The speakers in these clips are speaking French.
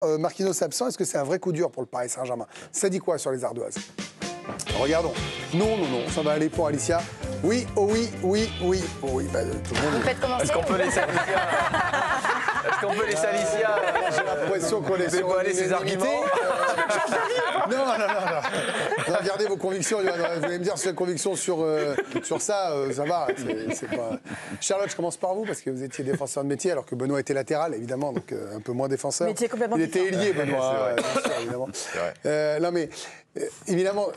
Marquinhos absent, est-ce que c'est un vrai coup dur pour le Paris Saint-Germain? Ça dit quoi sur les Ardoises? Regardons. Non, ça va aller pour Alicia. Oui, oh oui, oui, oui, oh oui. Bah, tout le monde. Vous faites commencer. Est-ce qu'on peut laisser Alicia Est-ce qu'on peut laisser Alicia J'ai l'impression qu'on est sur aller ses arguments. Non. Regardez vos convictions. Vous allez me dire sur les convictions sur ça, ça va. C'est pas... Charlotte, je commence par vous parce que vous étiez défenseur de métier alors que Benoît était latéral, évidemment, donc un peu moins défenseur. Métier complètement Il était différent. ailier, Benoît, bien sûr, évidemment. Non, mais évidemment,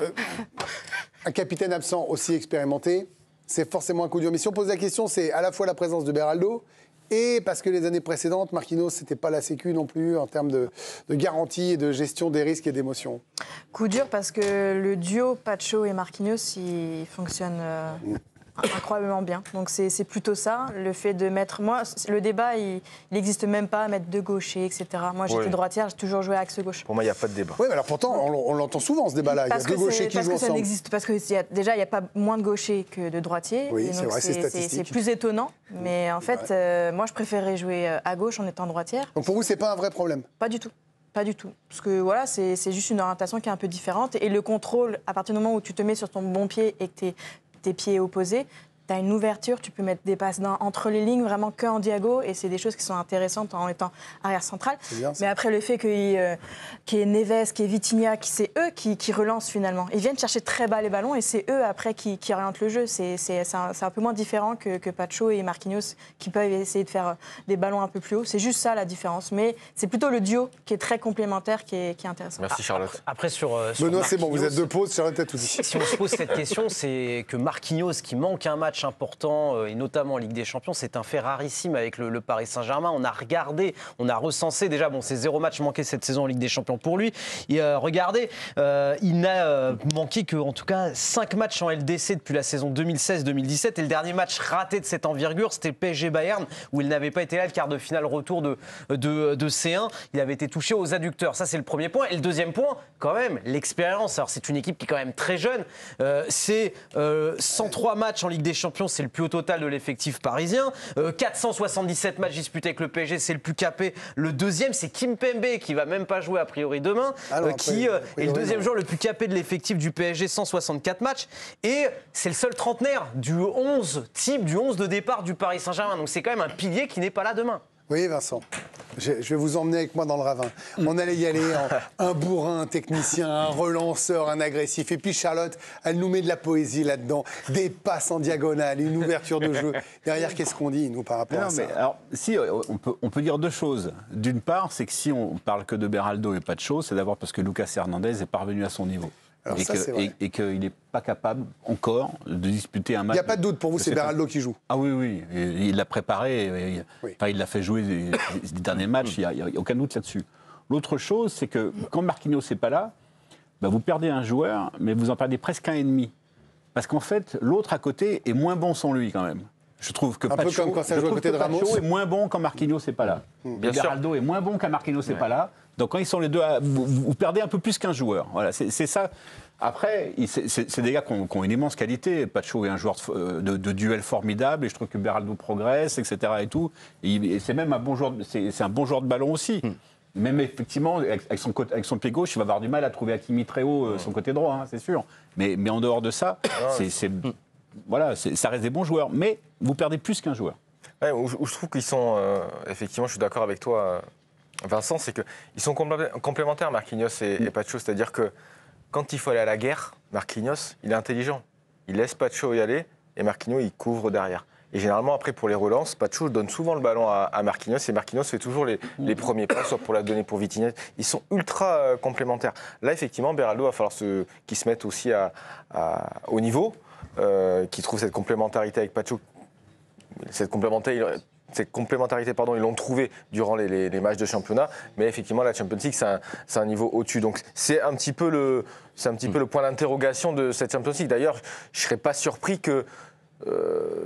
un capitaine absent aussi expérimenté, c'est forcément un coup dur. Mais si on pose la question, c'est à la fois la présence de Beraldo et parce que les années précédentes, Marquinhos, c'était pas la sécu non plus en termes de garantie et de gestion des risques et d'émotions. Coup dur parce que le duo Pacho et Marquinhos, il fonctionne incroyablement bien. Donc c'est plutôt ça, le fait de mettre... Moi, le débat, il n'existe même pas, mettre deux gauchers, etc. Moi, j'étais droitière, j'ai toujours joué axe gauche. Pour moi, il n'y a pas de débat. Oui, mais alors pourtant, on l'entend souvent, ce débat-là. Il y a deux gauchers qui jouent ensemble. Parce que déjà, il n'y a pas moins de gauchers que de droitiers. Oui, c'est vrai, c'est statistique. C'est plus étonnant. Mais en fait, moi, je préférais jouer à gauche en étant droitière. Donc pour vous, c'est pas un vrai problème? Pas du tout. Pas du tout. Parce que voilà, c'est juste une orientation qui est un peu différente. Et le contrôle, à partir du moment où tu te mets sur ton bon pied et que tes pieds opposés, tu as une ouverture, tu peux mettre des passes entre les lignes, vraiment que en diago, et c'est des choses qui sont intéressantes en étant arrière central. Mais après, le fait qu'il y ait Neves, qu'il y ait Vitinha, c'est eux qui relancent finalement. Ils viennent chercher très bas les ballons et c'est eux après qui orientent le jeu. C'est un peu moins différent que Pacho et Marquinhos qui peuvent essayer de faire des ballons un peu plus haut. C'est juste ça la différence. Mais c'est plutôt le duo qui est très complémentaire qui est intéressant. Merci Charlotte. Après sur Benoît, c'est bon, vous êtes deux pauses, Charlotte a tout dit. Si on se pose cette question, c'est que Marquinhos, qui manque un match important, et notamment en Ligue des Champions, c'est un fait rarissime avec le Paris Saint-Germain. On a regardé, on a recensé déjà, c'est 0 match manqué cette saison en Ligue des Champions pour lui. Et regardez, il n'a manqué que, en tout cas, 5 matchs en LDC depuis la saison 2016-2017. Et le dernier match raté de cette envergure, c'était le PSG Bayern, où il n'avait pas été là, le quart de finale retour de C1. Il avait été touché aux adducteurs. Ça, c'est le premier point. Et le deuxième point, quand même, l'expérience. Alors, c'est une équipe qui est quand même très jeune. C'est 103 matchs en Ligue des Champions, c'est le plus haut total de l'effectif parisien. 477 matchs disputés avec le PSG, c'est le plus capé. Le deuxième, c'est Kimpembe, qui va même pas jouer a priori demain, qui est le deuxième joueur le plus capé de l'effectif du PSG, 164 matchs. Et c'est le seul trentenaire du 11 type, du 11 de départ du Paris Saint-Germain. Donc c'est quand même un pilier qui n'est pas là demain. Oui, Vincent. Je vais vous emmener avec moi dans le ravin. On allait y aller un bourrin, un technicien, un relanceur, un agressif. Et puis Charlotte, elle nous met de la poésie là-dedans. Des passes en diagonale, une ouverture de jeu. Derrière, qu'est-ce qu'on dit, nous, par rapport à ça? Alors, si, on peut dire deux choses. D'une part, c'est que si on parle que de Beraldo et pas de choses, c'est d'abord parce que Lucas Hernandez est parvenu à son niveau. Alors et qu'il n'est pas capable encore de disputer un match. Il n'y a pas de doute pour vous, c'est Beraldo qui joue. Ah oui, il l'a préparé, il l'a fait jouer les derniers matchs, il n'y a aucun doute là-dessus. L'autre chose, c'est que quand Marquinhos n'est pas là, vous perdez un joueur, mais vous en perdez presque un et demi. Parce qu'en fait, l'autre à côté est moins bon sans lui quand même. Je trouve que Pacho, peu comme quand ça joue à côté de Ramos, est moins bon quand Marquinhos n'est pas là. Beraldo est moins bon quand Marquinhos n'est pas là. Donc quand ils sont les deux, vous perdez un peu plus qu'un joueur. Voilà, c'est ça. Après, c'est des gars qui ont une immense qualité. Pacho est un joueur de duel formidable et je trouve que Beraldo progresse, etc. Et tout. Et c'est même un bon joueur. C'est un bon joueur de ballon aussi. Même effectivement, avec son pied gauche, il va avoir du mal à trouver Hakimi très haut son côté droit, hein, c'est sûr. Mais en dehors de ça, voilà, ça reste des bons joueurs. Mais vous perdez plus qu'un joueur. Ouais, où je trouve qu'ils sont, effectivement, je suis d'accord avec toi, Vincent, c'est qu'ils sont complémentaires, Marquinhos et Pacho. C'est-à-dire que quand il faut aller à la guerre, Marquinhos, il est intelligent. Il laisse Pacho y aller et Marquinhos, il couvre derrière. Et généralement, après, pour les relances, Pacho donne souvent le ballon à Marquinhos et Marquinhos fait toujours les premiers pas, soit pour la donner pour Vitinha. Ils sont ultra complémentaires. Là, effectivement, Beraldo va falloir qu'il se mette aussi au niveau, qu'il trouve cette complémentarité avec Pacho. Cette complémentarité, ils l'ont trouvé durant les matchs de championnat, mais effectivement la Champions League c'est un niveau au-dessus. Donc c'est un petit peu le point d'interrogation de cette Champions League. D'ailleurs, je serais pas surpris que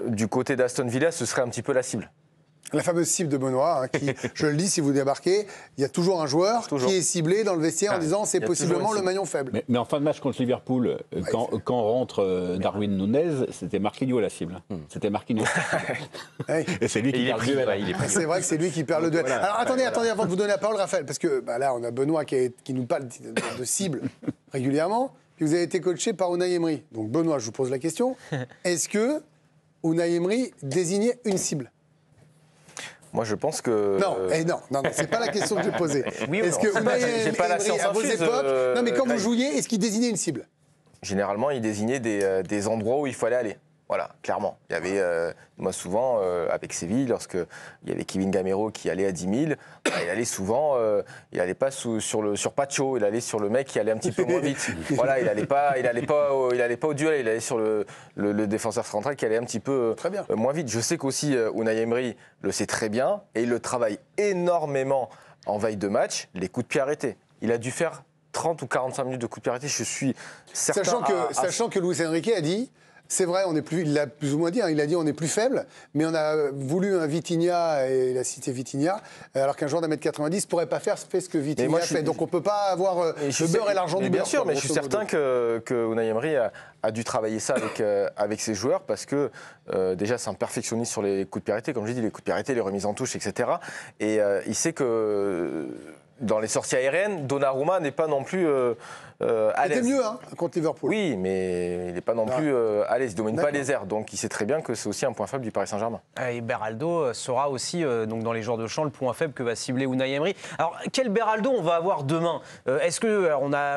du côté d'Aston Villa, ce serait un petit peu la cible. La fameuse cible de Benoît, hein, qui, je le dis, si vous débarquez, il y a toujours un joueur qui est ciblé dans le vestiaire en disant c'est possiblement le maillon faible. Mais en fin de match contre Liverpool, quand rentre Darwin Nunez, c'était Marquinhos la cible. C'était Marquinhos. Et c'est lui qui perd le duel. C'est vrai que c'est lui qui perd le duel. Voilà. Alors attendez, avant de vous donner la parole, Raphaël, parce que là, on a Benoît qui nous parle de cible régulièrement. Puis vous avez été coaché par Unai Emery. Donc Benoît, je vous pose la question. Est-ce que Unai Emery désignait une cible ? Moi, je pense que... Non, c'est pas la question que j'ai posée. Oui, est-ce que Unai Emery, à vos époques... Non, mais quand vous jouiez, est-ce qu'il désignait une cible ? Généralement, il désignait des endroits où il fallait aller. Voilà, clairement. Il y avait, moi souvent, avec Séville, lorsqu'il y avait Kevin Gamero qui allait à 10 000, il allait souvent, il n'allait pas sur Pacho, il allait sur le mec qui allait un petit peu moins vite. Voilà, il n'allait pas au duel, il allait sur le défenseur central qui allait un petit peu moins vite. Je sais qu'aussi Unai Emery le sait très bien et il le travaille énormément en veille de match, les coups de pied arrêtés. Il a dû faire 30 ou 45 minutes de coups de pied arrêtés, je suis certain. Sachant que Luis Enrique a dit... C'est vrai, il l'a plus ou moins dit, il a dit on est plus faible, mais on a voulu un Vitinha, et il a cité Vitinha, alors qu'un joueur d'1m90 ne pourrait pas faire ce que Vitinha fait. Donc on ne peut pas avoir le beurre et l'argent du beurre. Bien sûr, mais je suis certain que Unai Emery a dû travailler ça avec ses joueurs, parce que déjà c'est un perfectionniste sur les coups de pied arrêtés, comme je dis, les coups de pied arrêtés, les remises en touche, etc. Et il sait que... Dans les sorties aériennes, Donnarumma n'est pas non plus à l'aise. C'était mieux contre Liverpool. Oui, mais il n'est pas non plus à l'aise. Il ne domine pas les airs. Donc il sait très bien que c'est aussi un point faible du Paris Saint-Germain. Et Beraldo sera aussi, donc dans les joueurs de champ, le point faible que va cibler Unai Emery. Alors, quel Beraldo on va avoir demain ? Est-ce que,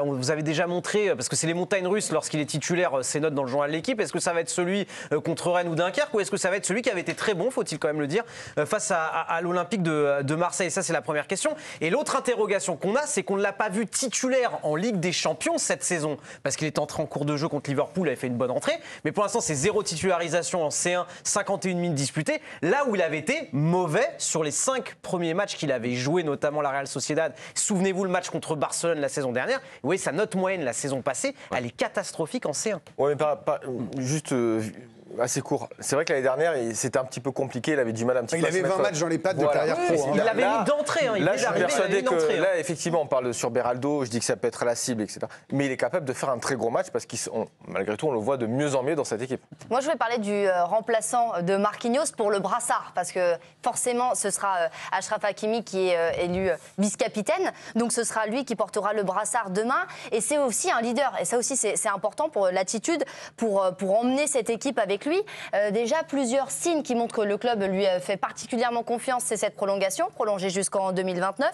vous avez déjà montré, parce que c'est les montagnes russes lorsqu'il est titulaire, ses notes dans le journal de l'équipe, est-ce que ça va être celui contre Rennes ou Dunkerque, ou est-ce que ça va être celui qui avait été très bon, faut-il quand même le dire, face à l'Olympique de Marseille ? Ça, c'est la première question. Et l'autre interrogation qu'on a, c'est qu'on ne l'a pas vu titulaire en Ligue des Champions cette saison, parce qu'il est entré en cours de jeu contre Liverpool, il avait fait une bonne entrée, mais pour l'instant c'est 0 titularisation en C1, 51 minutes disputées, là où il avait été mauvais sur les 5 premiers matchs qu'il avait joué, notamment la Real Sociedad. Souvenez-vous le match contre Barcelone la saison dernière, vous voyez sa note moyenne la saison passée, elle est catastrophique en C1. Oui, mais juste... assez court. C'est vrai que l'année dernière, c'était un petit peu compliqué, il avait du mal un petit peu à se mettre... Il avait 20 matchs dans les pattes de carrière pro. Il l'avait mis d'entrée. Là, je suis persuadé que... Là, effectivement, on parle sur Beraldo, je dis que ça peut être la cible, etc. Mais il est capable de faire un très gros match parce que malgré tout, on le voit de mieux en mieux dans cette équipe. Moi, je vais parler du remplaçant de Marquinhos pour le brassard, parce que forcément, ce sera Achraf Hakimi qui est élu vice-capitaine. Donc, ce sera lui qui portera le brassard demain. Et c'est aussi un leader. Et ça aussi, c'est important pour l'attitude, pour emmener cette équipe avec lui. Déjà, plusieurs signes qui montrent que le club lui fait particulièrement confiance, c'est cette prolongation, prolongée jusqu'en 2029.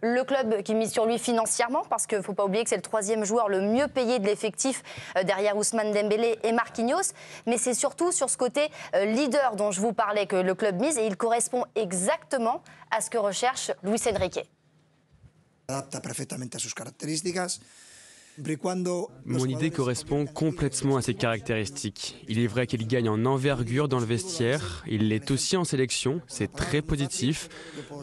Le club qui mise sur lui financièrement, parce qu'il ne faut pas oublier que c'est le 3e joueur le mieux payé de l'effectif derrière Ousmane Dembélé et Marquinhos. Mais c'est surtout sur ce côté leader dont je vous parlais que le club mise, et il correspond exactement à ce que recherche Luis Enrique. Adapta perfectamente a sus características. Mon idée correspond complètement à ses caractéristiques. Il est vrai qu'il gagne en envergure dans le vestiaire, il l'est aussi en sélection, c'est très positif.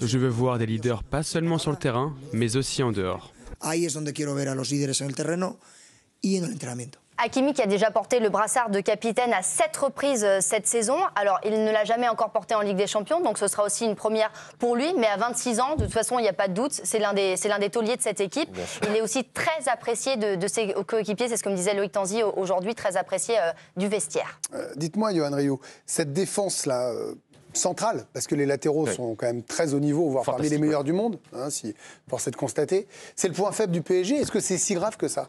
Je veux voir des leaders pas seulement sur le terrain, mais aussi en dehors. Ahí es donde quiero ver a los líderes en el terreno y en el entrenamiento. Hakimi qui a déjà porté le brassard de capitaine à 7 reprises cette saison. Alors, il ne l'a jamais encore porté en Ligue des Champions, donc ce sera aussi une première pour lui. Mais à 26 ans, de toute façon, il n'y a pas de doute, c'est l'un des tauliers de cette équipe. Il est aussi très apprécié de ses coéquipiers, c'est ce que me disait Loïc Tanzi aujourd'hui, très apprécié du vestiaire. Dites-moi, Yohan Rioux, cette défense-là... centrale, parce que les latéraux sont quand même très haut niveau, voire parmi les meilleurs du monde, si force est de constater. C'est le point faible du PSG. Est-ce que c'est si grave que ça ?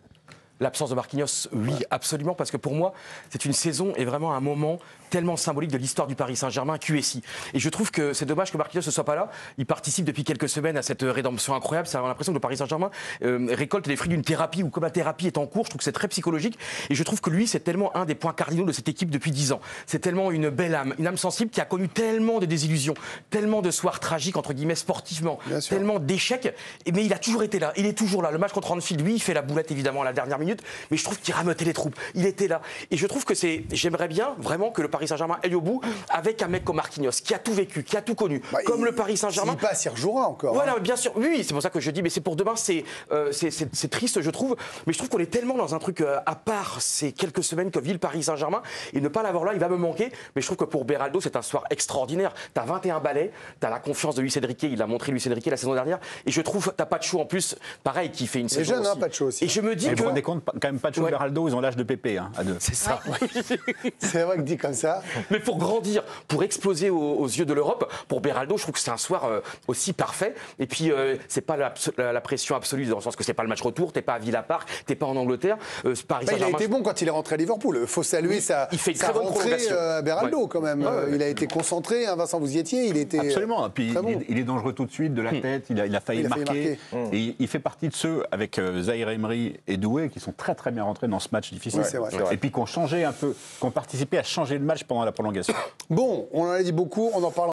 L'absence de Marquinhos, oui, absolument, parce que pour moi, c'est une saison et vraiment un moment tellement symbolique de l'histoire du Paris Saint-Germain, QSI. Et je trouve que c'est dommage que Marquinhos ne soit pas là. Il participe depuis quelques semaines à cette rédemption incroyable. Ça a l'impression que le Paris Saint-Germain récolte les fruits d'une thérapie, ou comme la thérapie est en cours, je trouve que c'est très psychologique. Et je trouve que lui, c'est tellement un des points cardinaux de cette équipe depuis 10 ans. C'est tellement une belle âme, une âme sensible qui a connu tellement de désillusions, tellement de soirs tragiques, entre guillemets, sportivement, tellement d'échecs. Mais il a toujours été là, il est toujours là. Le match contre Anfield, lui, il fait la boulette évidemment à la dernière minute. minutes, mais je trouve qu'il rameutait les troupes. Il était là. Et je trouve que j'aimerais bien vraiment que le Paris Saint-Germain aille au bout avec un mec comme Marquinhos, qui a tout vécu, qui a tout connu, comme le Paris Saint-Germain. S'il passe, il rejouera encore. Voilà, bien sûr. Oui, c'est pour ça que je dis, mais c'est pour demain, c'est triste, je trouve. Mais je trouve qu'on est tellement dans un truc à part ces quelques semaines que vit le Paris Saint-Germain, et ne pas l'avoir là, il va me manquer. Mais je trouve que pour Beraldo, c'est un soir extraordinaire. T'as 21 balais, t'as la confiance de Luis Enrique, il a montré Luis Enrique la saison dernière, et je trouve t'as Pacho en plus, pareil, qui fait une saison jeune, aussi. hein, Pacho aussi. Et je me dis Mais que vous vous rendez compte, quand même, Pacho et Beraldo, ils ont l'âge de Pépé, hein, à deux. c'est ça. C'est vrai que dit comme ça. Mais pour grandir, pour exploser aux yeux de l'Europe, pour Beraldo, je trouve que c'est un soir aussi parfait. Et puis, c'est pas la pression absolue, dans le sens que c'est pas le match retour, t'es pas à Villa Park, t'es pas en Angleterre. Paris Il a Saint-Germain, été bon quand il est rentré à Liverpool. Il faut saluer il fait une sa très bonne rentrée prolongation. Beraldo quand même. Il a été concentré, hein, Vincent, vous y étiez. Il était Absolument. Et puis bon. il est dangereux tout de suite, de la tête. Il a failli marquer. Et il fait partie de ceux avec Zahir Emery et Doué qui sont très très bien rentrés dans ce match difficile. Oui, c'est vrai. Et puis qui ont changé un peu, qui ont participé à changer le match pendant la prolongation. Bon, on en a dit beaucoup. On en parle.